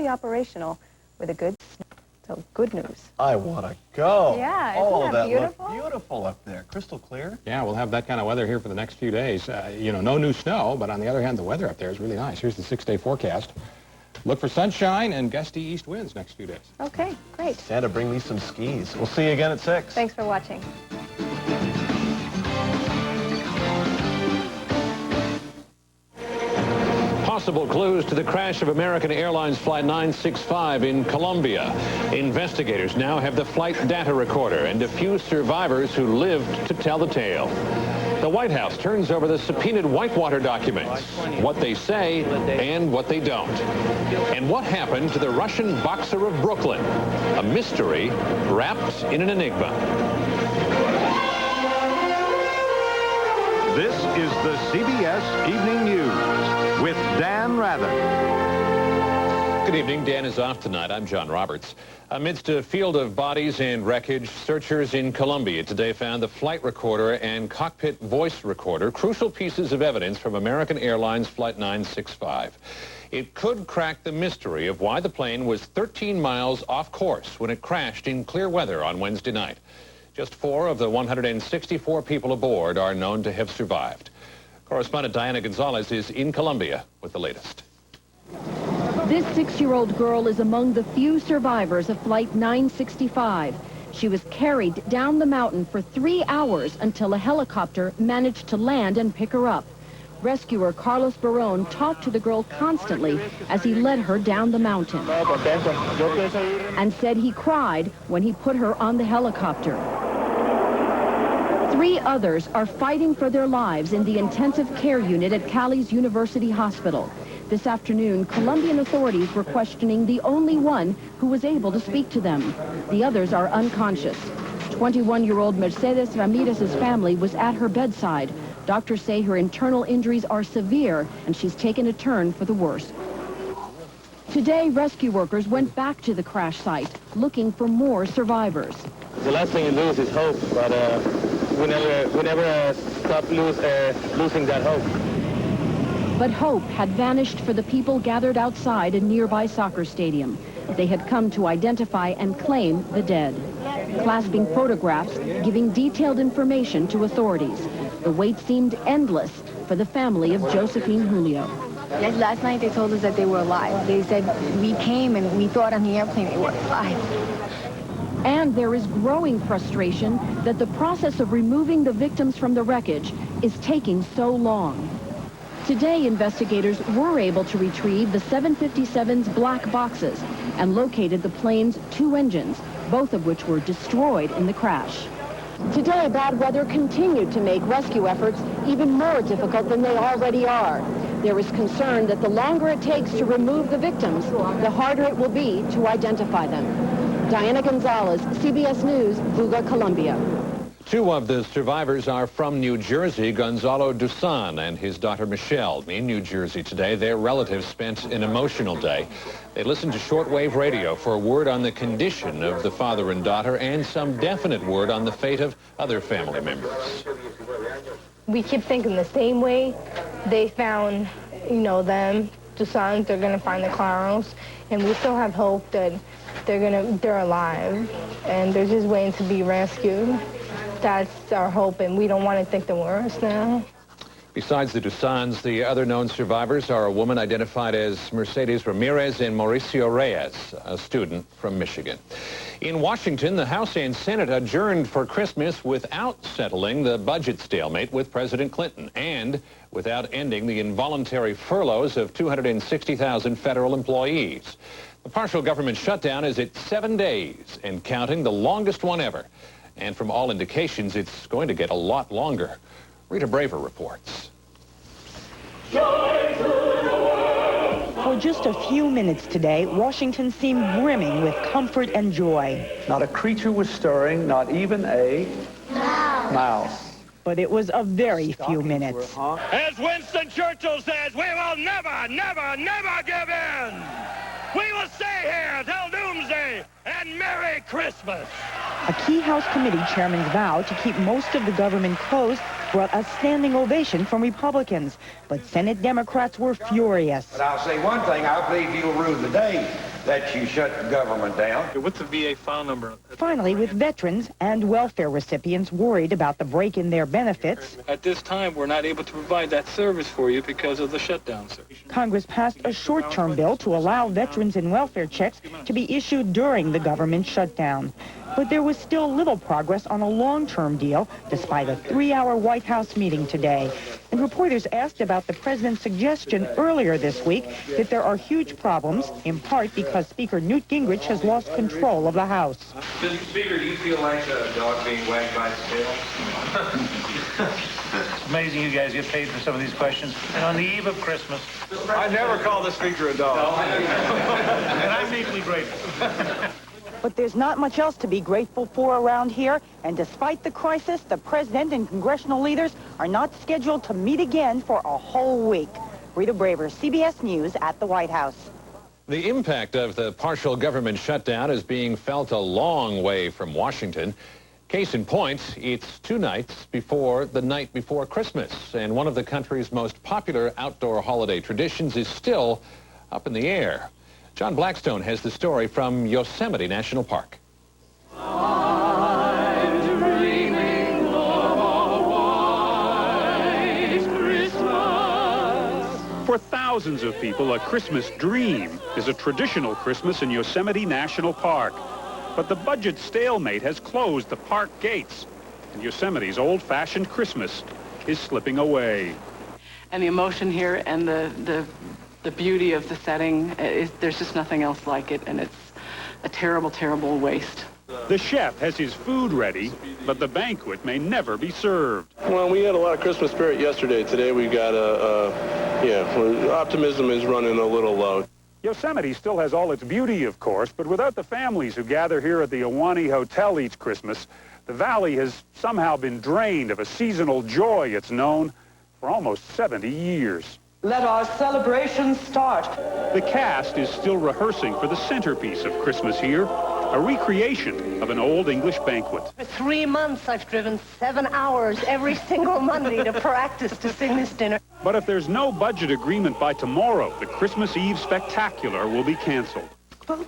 fully operational with a good snow. So good news. I want to go. Yeah, isn't that beautiful? Looks beautiful up there. Crystal clear. Yeah, we'll have that kind of weather here for the next few days. You know, no new snow, but on the other hand, the weather up there is really nice. Here's the 6-day forecast. Look for sunshine and gusty east winds next few days. Okay, great. Santa, bring me some skis. We'll see you again at 6. Thanks for watching. Possible clues to the crash of American Airlines Flight 965 in Colombia. Investigators now have the flight data recorder and a few survivors who lived to tell the tale. The White House turns over the subpoenaed Whitewater documents, what they say and what they don't. And what happened to the Russian boxer of Brooklyn? A mystery wrapped in an enigma. This is the CBS Evening News with Dan Rather. Good evening. Dan is off tonight. I'm John Roberts. Amidst a field of bodies and wreckage, searchers in Colombia today found the flight recorder and cockpit voice recorder, crucial pieces of evidence from American Airlines Flight 965. It could crack the mystery of why the plane was 13 miles off course when it crashed in clear weather on Wednesday night. Just 4 of the 164 people aboard are known to have survived. Correspondent Diana Gonzalez is in Colombia with the latest. This 6-year-old girl is among the few survivors of Flight 965. She was carried down the mountain for 3 hours until a helicopter managed to land and pick her up. Rescuer Carlos Barone talked to the girl constantly as he led her down the mountain and said he cried when he put her on the helicopter. 3 others are fighting for their lives in the intensive care unit at Cali's University Hospital. This afternoon, Colombian authorities were questioning the only one who was able to speak to them. The others are unconscious. 21-year-old Mercedes Ramirez's family was at her bedside. Doctors say her internal injuries are severe, and she's taken a turn for the worse. Today, rescue workers went back to the crash site, looking for more survivors. The last thing you lose is hope, but we never stop losing that hope. But hope had vanished for the people gathered outside a nearby soccer stadium. They had come to identify and claim the dead, clasping photographs, giving detailed information to authorities. The wait seemed endless for the family of Josephine Julio. Last night they told us that they were alive. They said we came and we thought on the airplane they were alive. And there is growing frustration that the process of removing the victims from the wreckage is taking so long. Today, investigators were able to retrieve the 757's black boxes and located the plane's 2 engines, both of which were destroyed in the crash. Today, bad weather continued to make rescue efforts even more difficult than they already are. There is concern that the longer it takes to remove the victims, the harder it will be to identify them. Diana Gonzalez, CBS News, Buga, Colombia. 2 of the survivors are from New Jersey. Gonzalo Dusan and his daughter Michelle in New Jersey today. Their relatives spent an emotional day. They listened to shortwave radio for word on the condition of the father and daughter and some definite word on the fate of other family members. We keep thinking the same way. They found, them, Dusan, they're going to find the Claros, and we still have hope that they're alive, and they're just waiting to be rescued. That's our hope, and we don't want to think the worst now. Besides the Dusans, the other known survivors are a woman identified as Mercedes Ramirez and Mauricio Reyes, a student from Michigan. In Washington, the House and Senate adjourned for Christmas without settling the budget stalemate with President Clinton and without ending the involuntary furloughs of 260,000 federal employees. The partial government shutdown is at 7 days and counting, the longest one ever. And from all indications, it's going to get a lot longer. Rita Braver reports. For just a few minutes today, Washington seemed brimming with comfort and joy. Not a creature was stirring, not even a mouse. But it was a very few minutes. As Winston Churchill says, we will never, never, never give in. We will stay here till doomsday, and Merry Christmas. A key House committee chairman's vow to keep most of the government closed brought a standing ovation from Republicans. But Senate Democrats were furious. But I'll say one thing, I believe you'll rue the day that you shut the government down. What's the VA file number? Finally, with veterans and welfare recipients worried about the break in their benefits, at this time, we're not able to provide that service for you because of the shutdown, sir. Congress passed a short-term bill to allow veterans and welfare checks to be issued during the government shutdown. But there was still little progress on a long-term deal, despite a 3-hour White House meeting today. And reporters asked about the president's suggestion earlier this week that there are huge problems, in part because Speaker Newt Gingrich has lost control of the House. Mr. Speaker, do you feel like a dog being wagged by its tail? It's amazing you guys get paid for some of these questions. And on the eve of Christmas... I never call the speaker a dog. And I'm deeply grateful. But there's not much else to be grateful for around here, and despite the crisis, the president and congressional leaders are not scheduled to meet again for a whole week. Rita Braver, CBS News at the White House. The impact of the partial government shutdown is being felt a long way from Washington. Case in point, it's 2 nights before the night before Christmas, and one of the country's most popular outdoor holiday traditions is still up in the air. John Blackstone has the story from Yosemite National Park. I'm dreaming of a white Christmas. For thousands of people, a Christmas dream is a traditional Christmas in Yosemite National Park. But the budget stalemate has closed the park gates, and Yosemite's old-fashioned Christmas is slipping away. And the emotion here and the beauty of the setting, there's just nothing else like it, and it's a terrible, terrible waste. The chef has his food ready, but the banquet may never be served. Well, we had a lot of Christmas spirit yesterday. Today we got optimism is running a little low. Yosemite still has all its beauty, of course, but without the families who gather here at the Ahwahnee Hotel each Christmas, the valley has somehow been drained of a seasonal joy it's known for almost 70 years. Let our celebration start. The cast is still rehearsing for the centerpiece of Christmas here, a recreation of an old English banquet. For 3 months, I've driven 7 hours every single Monday to practice to sing this dinner. But if there's no budget agreement by tomorrow, the Christmas Eve spectacular will be canceled. Well,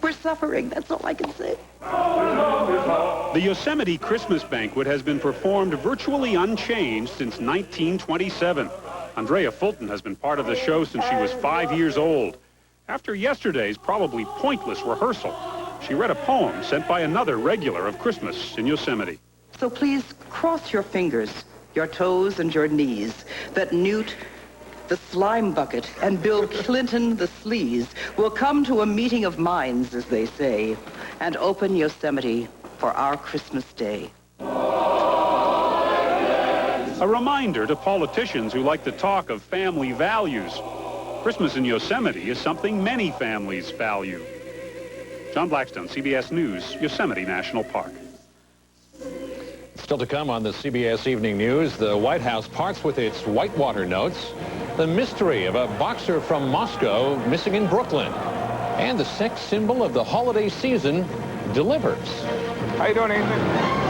we're suffering, that's all I can say. The Yosemite Christmas banquet has been performed virtually unchanged since 1927. Andrea Fulton has been part of the show since she was 5 years old. After yesterday's probably pointless rehearsal, she read a poem sent by another regular of Christmas in Yosemite. So please cross your fingers, your toes and your knees, that Newt, the slime bucket, and Bill Clinton, the sleaze, will come to a meeting of minds, as they say, and open Yosemite for our Christmas day. A reminder to politicians who like to talk of family values. Christmas in Yosemite is something many families value. John Blackstone, CBS News, Yosemite National Park. Still to come on the CBS Evening News, the White House parts with its whitewater notes, the mystery of a boxer from Moscow missing in Brooklyn, and the sex symbol of the holiday season delivers. How you doing, Ethan?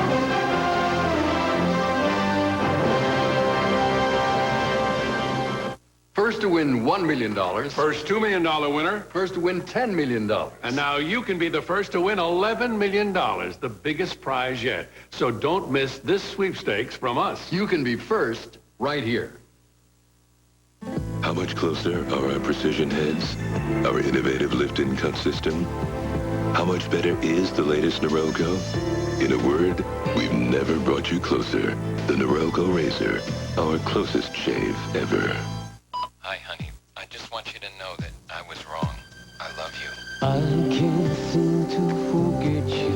First to win $1 million. First $2 million winner. First to win $10 million. And now you can be the first to win $11 million, the biggest prize yet. So don't miss this sweepstakes from us. You can be first right here. How much closer are our precision heads? Our innovative lift and cut system? How much better is the latest Norelco? In a word, we've never brought you closer. The Norelco Razor, our closest shave ever. Hi, honey. I just want you to know that I was wrong. I love you. I can't seem to forget you.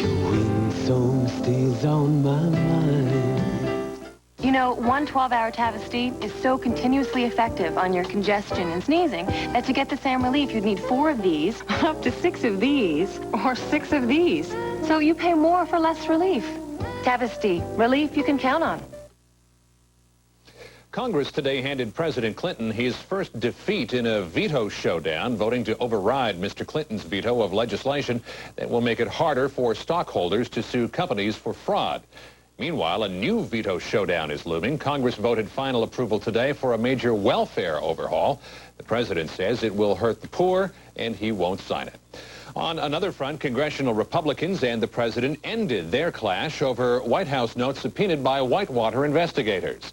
Your song stays on my mind. You know, one 12-hour Tavasty is so continuously effective on your congestion and sneezing that to get the same relief, you'd need 4 of these, up to 6 of these, or 6 of these. So you pay more for less relief. Tavasty, relief you can count on. Congress today handed President Clinton his first defeat in a veto showdown, voting to override Mr. Clinton's veto of legislation that will make it harder for stockholders to sue companies for fraud. Meanwhile, a new veto showdown is looming. Congress voted final approval today for a major welfare overhaul. The president says it will hurt the poor, and he won't sign it. On another front, congressional Republicans and the president ended their clash over White House notes subpoenaed by Whitewater investigators.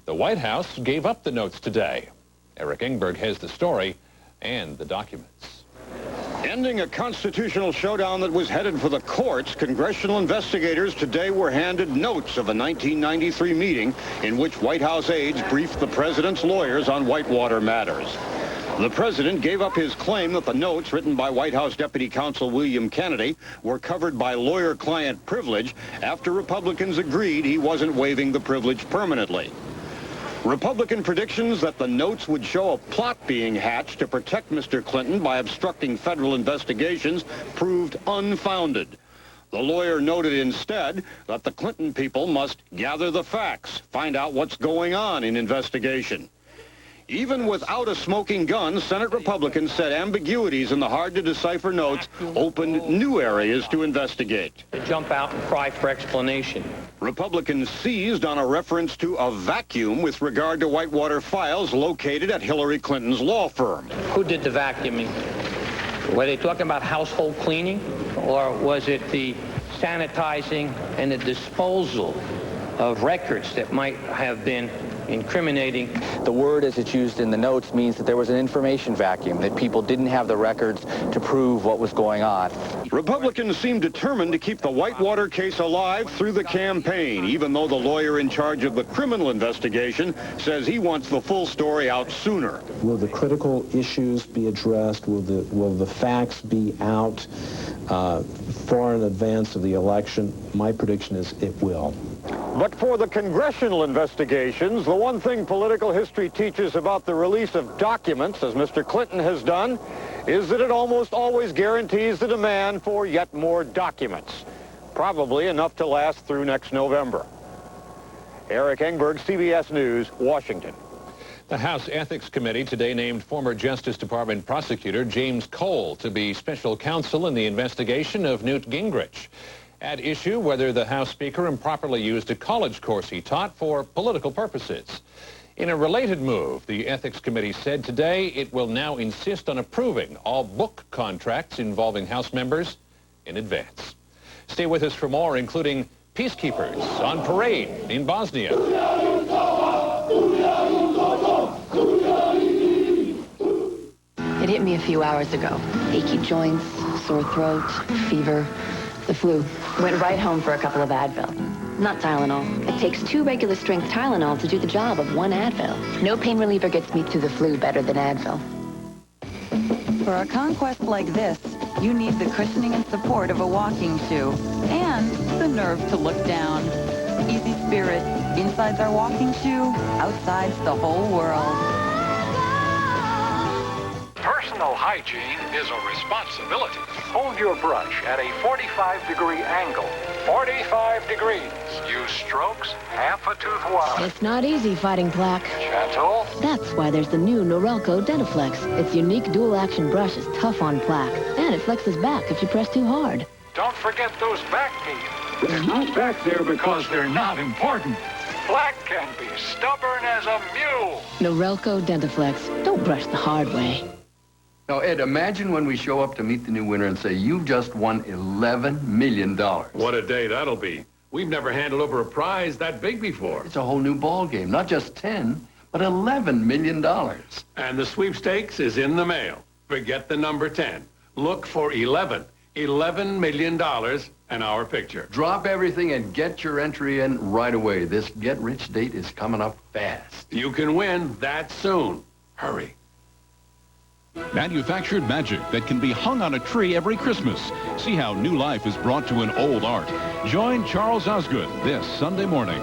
The White House gave up the notes today. Eric Engberg has the story and the documents. Ending a constitutional showdown that was headed for the courts, congressional investigators today were handed notes of a 1993 meeting in which White House aides briefed the president's lawyers on Whitewater matters. The president gave up his claim that the notes written by White House Deputy Counsel William Kennedy were covered by lawyer-client privilege after Republicans agreed he wasn't waiving the privilege permanently. Republican predictions that the notes would show a plot being hatched to protect Mr. Clinton by obstructing federal investigations proved unfounded. The lawyer noted instead that the Clinton people must gather the facts, find out what's going on in investigation. Even without a smoking gun, Senate Republicans said ambiguities in the hard-to-decipher notes opened new areas to investigate. To jump out and cry for explanation. Republicans seized on a reference to a vacuum with regard to Whitewater files located at Hillary Clinton's law firm. Who did the vacuuming? Were they talking about household cleaning? Or was it the sanitizing and the disposal of records that might have been incriminating? The word as it's used in the notes means that there was an information vacuum, that people didn't have the records to prove what was going on. Republicans seem determined to keep the Whitewater case alive through the campaign, even though the lawyer in charge of the criminal investigation says he wants the full story out sooner. Will the critical issues be addressed? Will the facts be out far in advance of the election? My prediction is it will. But for the congressional investigations, the one thing political history teaches about the release of documents, as Mr. Clinton has done, is that it almost always guarantees the demand for yet more documents, probably enough to last through next November. Eric Engberg, CBS News, Washington. The House Ethics Committee today named former Justice Department prosecutor James Cole to be special counsel in the investigation of Newt Gingrich. At issue whether the House Speaker improperly used a college course he taught for political purposes. In a related move, the Ethics Committee said today it will now insist on approving all book contracts involving House members in advance. Stay with us for more, including peacekeepers on parade in Bosnia. It hit me a few hours ago. Achy joints, sore throat, fever, the flu. Went right home for a couple of Advil. Not Tylenol. It takes 2 regular strength Tylenol to do the job of 1 Advil. No pain reliever gets me through the flu better than Advil. For a conquest like this, you need the cushioning and support of a walking shoe and the nerve to look down. Easy Spirit. Inside's our walking shoe, outside's the whole world. Personal hygiene is a responsibility. Hold your brush at a 45-degree angle. 45 degrees. Use strokes half a tooth wide. It's not easy fighting plaque. Gentle. That's why there's the new Norelco Dentaflex. Its unique dual-action brush is tough on plaque, and it flexes back if you press too hard. Don't forget those back teeth. They're not back there because they're not important. Plaque can be stubborn as a mule. Norelco Dentaflex. Don't brush the hard way. Now, Ed, imagine when we show up to meet the new winner and say, you've just won $11 million. What a day that'll be. We've never handed over a prize that big before. It's a whole new ball game. Not just 10, but $11 million. And the sweepstakes is in the mail. Forget the number 10. Look for 11. $11 million and our picture. Drop everything and get your entry in right away. This get-rich date is coming up fast. You can win that soon. Hurry. Manufactured magic that can be hung on a tree every Christmas. See how new life is brought to an old art. Join Charles Osgood this Sunday morning.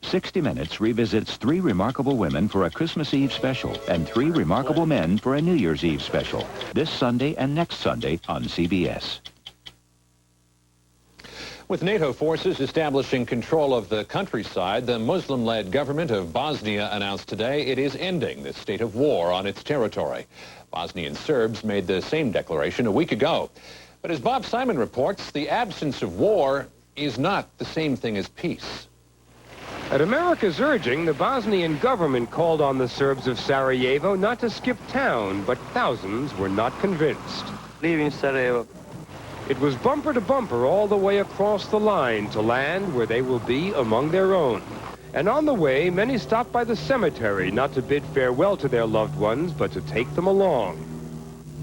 60 Minutes revisits 3 remarkable women for a Christmas Eve special and 3 remarkable men for a New Year's Eve special. This Sunday and next Sunday on CBS. With NATO forces establishing control of the countryside, the Muslim-led government of Bosnia announced today it is ending the state of war on its territory. Bosnian Serbs made the same declaration a week ago. But as Bob Simon reports, the absence of war is not the same thing as peace. At America's urging, the Bosnian government called on the Serbs of Sarajevo not to skip town, but thousands were not convinced. Leaving Sarajevo. It was bumper to bumper all the way across the line to land where they will be among their own. And on the way, many stopped by the cemetery not to bid farewell to their loved ones, but to take them along.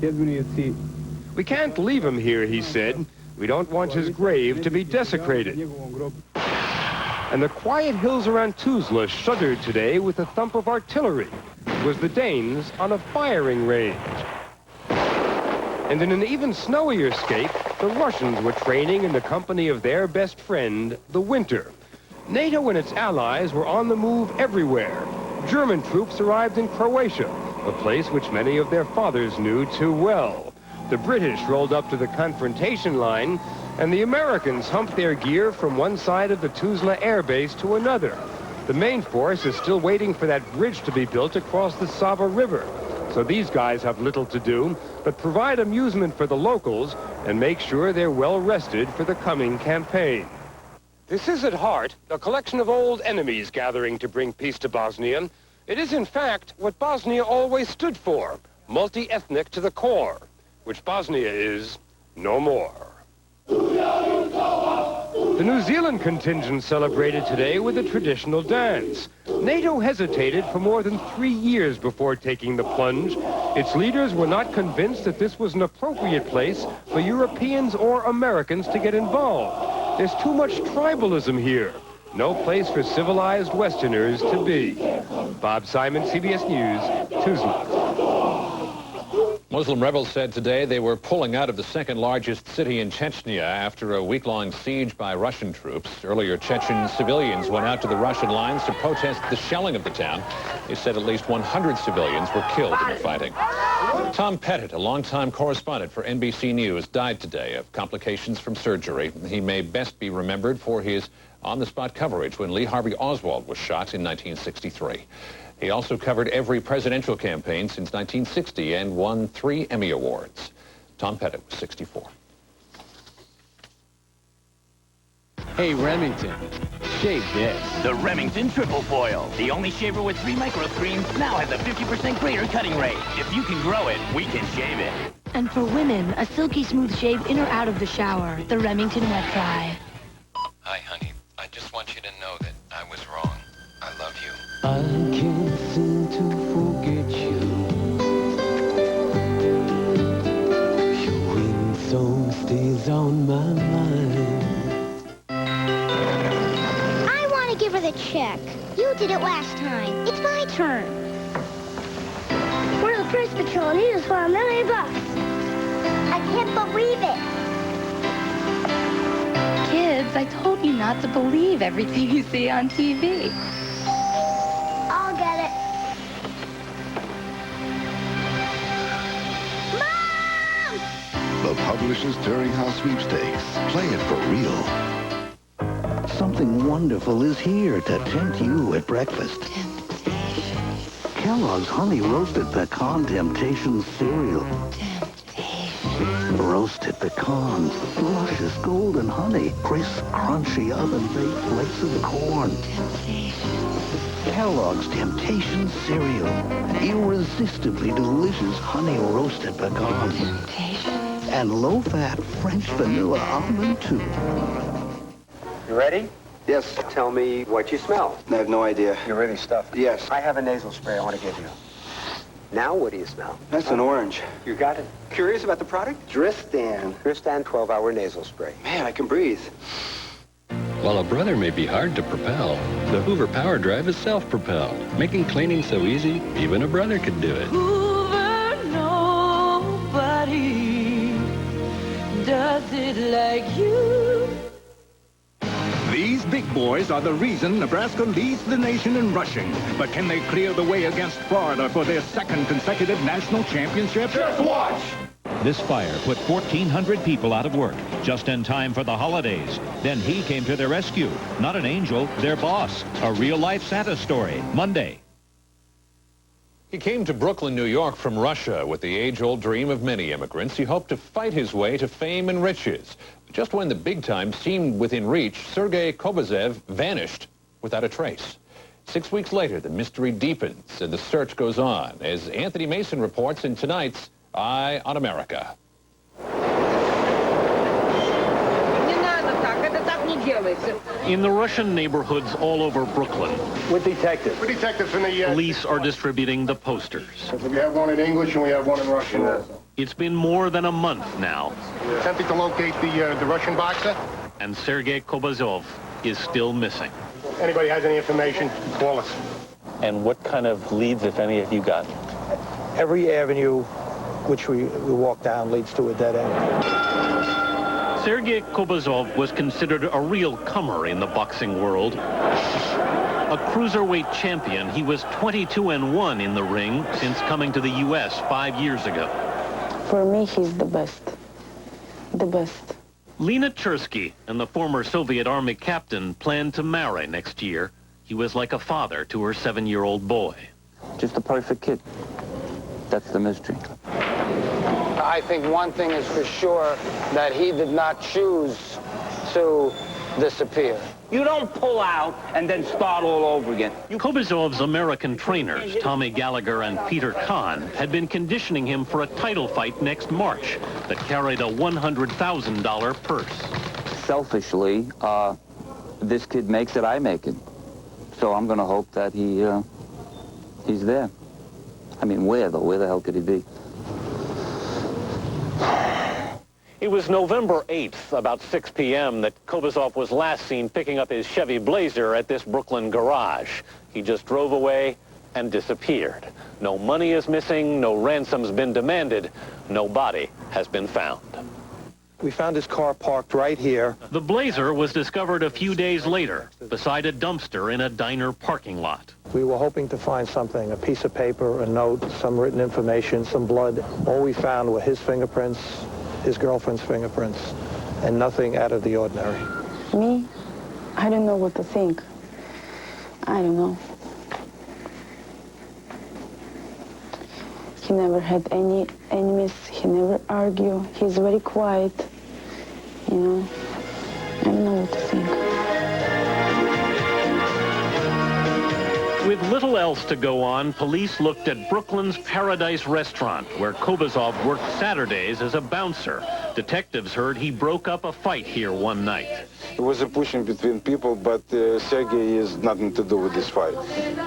We can't leave him here, he said. We don't want his grave to be desecrated. And the quiet hills around Tuzla shuddered today with the thump of artillery. It was the Danes on a firing range. And in an even snowier scape, the Russians were training in the company of their best friend, the winter. NATO and its allies were on the move everywhere. German troops arrived in Croatia, a place which many of their fathers knew too well. The British rolled up to the confrontation line, and the Americans humped their gear from one side of the Tuzla air base to another. The main force is still waiting for that bridge to be built across the Sava River. So these guys have little to do but provide amusement for the locals and make sure they're well rested for the coming campaign. This is at heart a collection of old enemies gathering to bring peace to Bosnia. It is in fact what Bosnia always stood for, multi-ethnic to the core, which Bosnia is no more. The New Zealand contingent celebrated today with a traditional dance. NATO hesitated for more than 3 years before taking the plunge. Its leaders were not convinced that this was an appropriate place for Europeans or Americans to get involved. There's too much tribalism here. No place for civilized Westerners to be. Bob Simon, CBS News, Tuzla. Muslim rebels said today they were pulling out of the second largest city in Chechnya after a week-long siege by Russian troops. Earlier, Chechen civilians went out to the Russian lines to protest the shelling of the town. They said at least 100 civilians were killed in the fighting. Tom Pettit, a longtime correspondent for NBC News, died today of complications from surgery. He may best be remembered for his on-the-spot coverage when Lee Harvey Oswald was shot in 1963. He also covered every presidential campaign since 1960 and won 3 Emmy Awards. Tom Pettit was 64. Hey, Remington, shave this. The Remington Triple Foil, the only shaver with 3 micro screens, now has a 50% greater cutting rate. If you can grow it, we can shave it. And for women, a silky smooth shave in or out of the shower. The Remington Wet Dry. Hi, honey. I just want you to know that I was wrong. I love you. I can't seem to forget you. Your wing song stays on my mind. I want to give her the check. You did it last time. It's my turn. We're the Police Patrol and you just want $1 million. I can't believe it. Kids, I told you not to believe everything you see on TV. I'll get it. The Publishers Clearinghouse Sweepstakes. Play it for real. Something wonderful is here to tempt you at breakfast. Kellogg's Honey Roasted Pecan Temptation Cereal. Roasted pecans, luscious golden honey, crisp, crunchy oven-baked flakes of corn. Kellogg's Temptation Cereal. Irresistibly delicious honey roasted pecan. And low-fat French vanilla almond too. You ready? Yes. Tell me what you smell. I have no idea. You're really stuffed. Yes. I have a nasal spray I want to give you. Now, what do you smell? That's an orange. You got it. Curious about the product? Dristan. Dristan 12-hour nasal spray. Man, I can breathe. While a brother may be hard to propel, the Hoover Power Drive is self-propelled, making cleaning so easy, even a brother could do it. Hoover, nobody does it like you. These big boys are the reason Nebraska leads the nation in rushing. But can they clear the way against Florida for their second consecutive national championship? Just watch! This fire put 1,400 people out of work, just in time for the holidays. Then he came to their rescue. Not an angel, their boss. A real-life Santa story, Monday. He came to Brooklyn, New York from Russia with the age-old dream of many immigrants. He hoped to fight his way to fame and riches. Just when the big time seemed within reach, Sergei Kobazev vanished without a trace. 6 weeks later, the mystery deepens and the search goes on, as Anthony Mason reports in tonight's Eye on America. In the Russian neighborhoods all over Brooklyn, We're detectives. We're detectives from the... police are distributing the posters. We have one in English and we have one in Russian also. It's been more than a month now, Attempting to locate the Russian boxer. and Sergei Kobazov is still missing. Anybody has any information, call us. And what kind of leads, if any, have you got? Every avenue which we walk down leads to a dead end. Sergei Kobazov was considered a real comer in the boxing world. A cruiserweight champion, he was 22-1 in the ring since coming to the U.S. 5 years ago. For me, he's the best. The best. Lena Chersky and the former Soviet Army captain planned to marry next year. He was like a father to her 7-year-old boy. Just a perfect kid. That's the mystery. I think one thing is for sure, that he did not choose to disappear. You don't pull out and then start all over again. Kobazov's American trainers, Tommy Gallagher and Peter Kahn, had been conditioning him for a title fight next March that carried a $100,000 purse. Selfishly, this kid makes it, I make it. So I'm going to hope that he's there. I mean, where, though? Where the hell could he be? It was November 8th, about 6 p.m., that Kobazov was last seen picking up his Chevy Blazer at this Brooklyn garage. He just drove away and disappeared. No money is missing, no ransom's been demanded, no body has been found. We found his car parked right here. The Blazer was discovered a few days later beside a dumpster in a diner parking lot. We were hoping to find something, a piece of paper, a note, some written information, some blood. All we found were his fingerprints, his girlfriend's fingerprints, and nothing out of the ordinary. Me? I don't know what to think. I don't know. He never had any enemies. He never argued. He's very quiet. You know, I don't know what to think. With little else to go on, police looked at Brooklyn's Paradise Restaurant, where Kobazov worked Saturdays as a bouncer. Detectives heard he broke up a fight here one night. It was a pushing between people, but Sergei has nothing to do with this fight.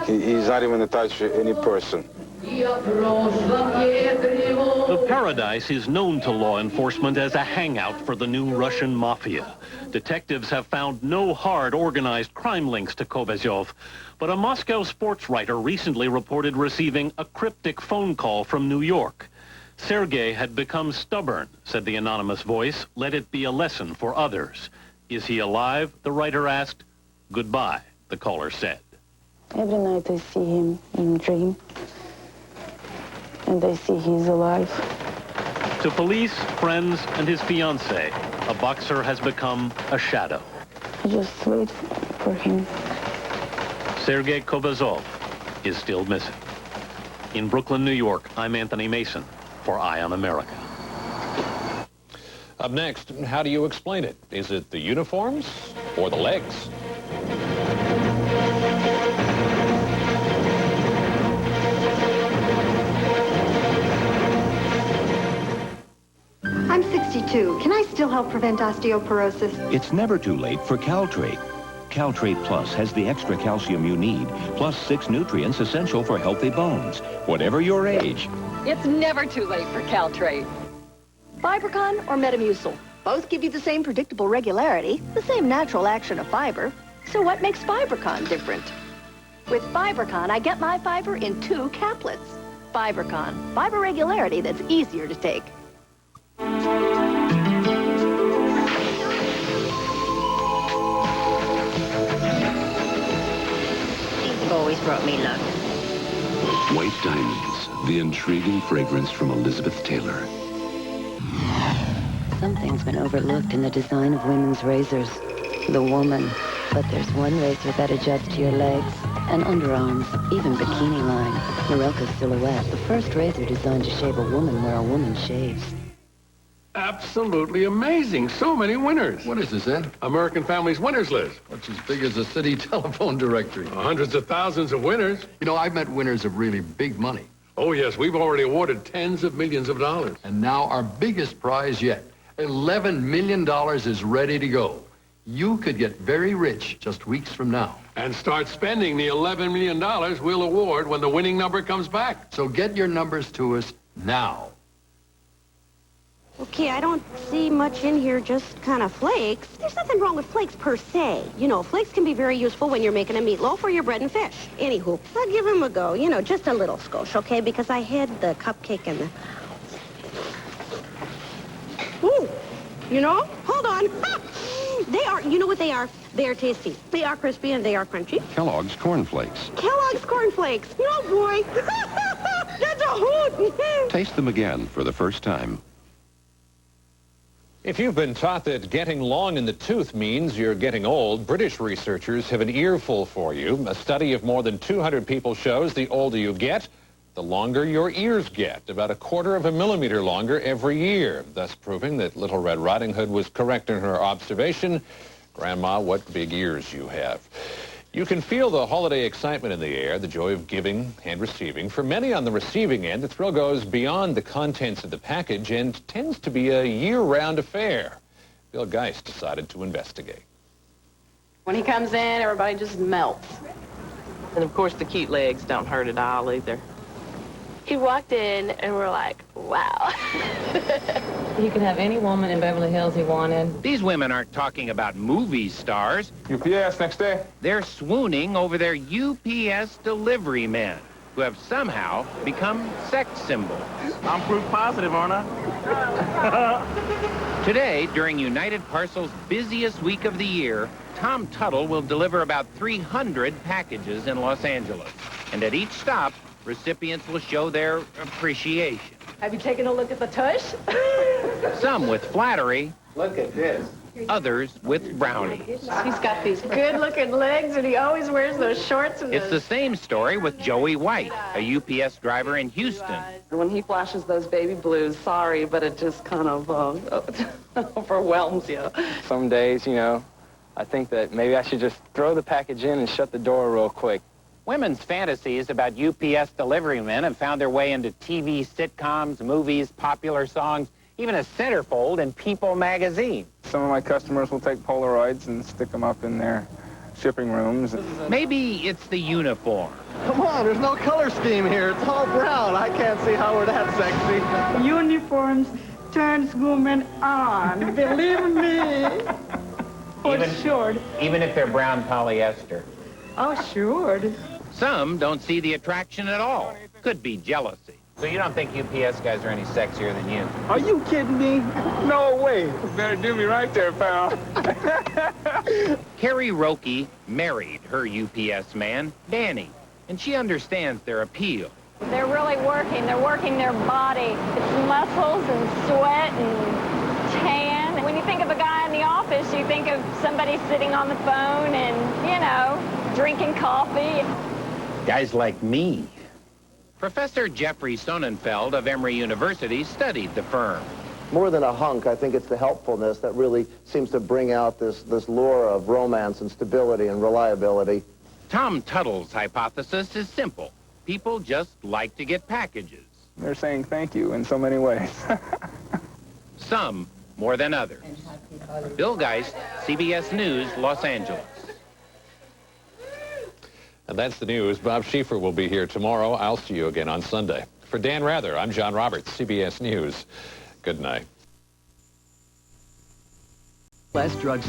He's not even attached to any person. The Paradise is known to law enforcement as a hangout for the new Russian mafia. Detectives have found no hard organized crime links to Kobazov, but a Moscow sports writer recently reported receiving a cryptic phone call from New York. Sergei had become stubborn, said the anonymous voice. Let it be a lesson for others. Is he alive? The writer asked. Goodbye, the caller said. Every night I see him in dream, and I see he's alive. To police, friends, and his fiancée, a boxer has become a shadow. I just wait for him. Sergei Kobazov is still missing. In Brooklyn, New York, I'm Anthony Mason for Eye on America. Up next, how do you explain it? Is it the uniforms or the legs? I'm 62. Can I still help prevent osteoporosis? It's never too late for Caltrate. Caltrate Plus has the extra calcium you need, plus 6 nutrients essential for healthy bones, whatever your age. It's never too late for Caltrate. Fibercon or Metamucil? Both give you the same predictable regularity, the same natural action of fiber. So what makes Fibercon different? With Fibercon, I get my fiber in 2 caplets. Fibercon, fiber regularity that's easier to take. You've always brought me luck. White Diamonds, the intriguing fragrance from Elizabeth Taylor. Something's been overlooked in the design of women's razors. The woman. But there's one razor that adjusts to your legs and underarms, even bikini line. Norelco's Silhouette, the first razor designed to shave a woman where a woman shaves. Absolutely amazing. So many winners. What is this, Ed? American Family's winners list. What's as big as a city telephone directory? Hundreds of thousands of winners. You know, I've met winners of really big money. Oh, yes. We've already awarded tens of millions of dollars. And now our biggest prize yet, $11 million is ready to go. You could get very rich just weeks from now. And start spending the $11 million we'll award when the winning number comes back. So get your numbers to us now. Okay, I don't see much in here, just kind of flakes. There's nothing wrong with flakes per se. You know, flakes can be very useful when you're making a meatloaf or your bread and fish. Anywho, I'll give them a go. You know, just a little skosh, okay? Because I had the cupcake and the... Ooh, you know, hold on. They are, you know what they are? They are tasty. They are crispy and they are crunchy. Kellogg's Corn Flakes. Kellogg's Corn Flakes. Oh, boy. That's a hoot. Taste them again for the first time. If you've been taught that getting long in the tooth means you're getting old, British researchers have an earful for you. A study of more than 200 people shows the older you get, the longer your ears get, about 1/4 of a millimeter longer every year, thus proving that Little Red Riding Hood was correct in her observation. Grandma, what big ears you have. You can feel the holiday excitement in the air, the joy of giving and receiving. For many on the receiving end, the thrill goes beyond the contents of the package and tends to be a year-round affair. Bill Geist decided to investigate. When he comes in, everybody just melts. And of course, the cute legs don't hurt at all either. He walked in and we're like, wow. He could have any woman in Beverly Hills he wanted. These women aren't talking about movie stars. UPS next day. They're swooning over their UPS delivery men, who have somehow become sex symbols. I'm proof positive, aren't I? Today, during United Parcel's busiest week of the year, Tom Tuttle will deliver about 300 packages in Los Angeles. And at each stop, recipients will show their appreciation. Have you taken a look at the tush? Some with flattery. Look at this. Others with brownies. He's got these good-looking legs, and he always wears those shorts. And It's the same story with Joey White, a UPS driver in Houston. When he flashes those baby blues, sorry, but it just kind of overwhelms you. Some days, you know, I think that maybe I should just throw the package in and shut the door real quick. Women's fantasies about UPS delivery men have found their way into TV sitcoms, movies, popular songs, even a centerfold in People magazine. Some of my customers will take Polaroids and stick them up in their shipping rooms. Maybe it's the uniform. Come on, there's no color scheme here. It's all brown. I can't see how we're that sexy. Uniforms turns women on, believe me. Even if they're brown polyester. Oh, sure. Some don't see the attraction at all. Could be jealousy. So you don't think UPS guys are any sexier than you? Are you kidding me? No way. You better do me right there, pal. Carrie Roque married her UPS man, Danny, and she understands their appeal. They're really working. They're working their body. It's muscles and sweat and tan. When you think of a guy in the office, you think of somebody sitting on the phone and, you know, drinking coffee. Guys like me. Professor Jeffrey Sonnenfeld of Emory University studied the firm. More than a hunk, I think it's the helpfulness that really seems to bring out this lure of romance and stability and reliability. Tom Tuttle's hypothesis is simple. People just like to get packages. They're saying thank you in so many ways. Some more than others. Bill Geist, CBS News, Los Angeles. And that's the news. Bob Schieffer will be here tomorrow. I'll see you again on Sunday. For Dan Rather, I'm John Roberts, CBS News. Good night. Less drugstore.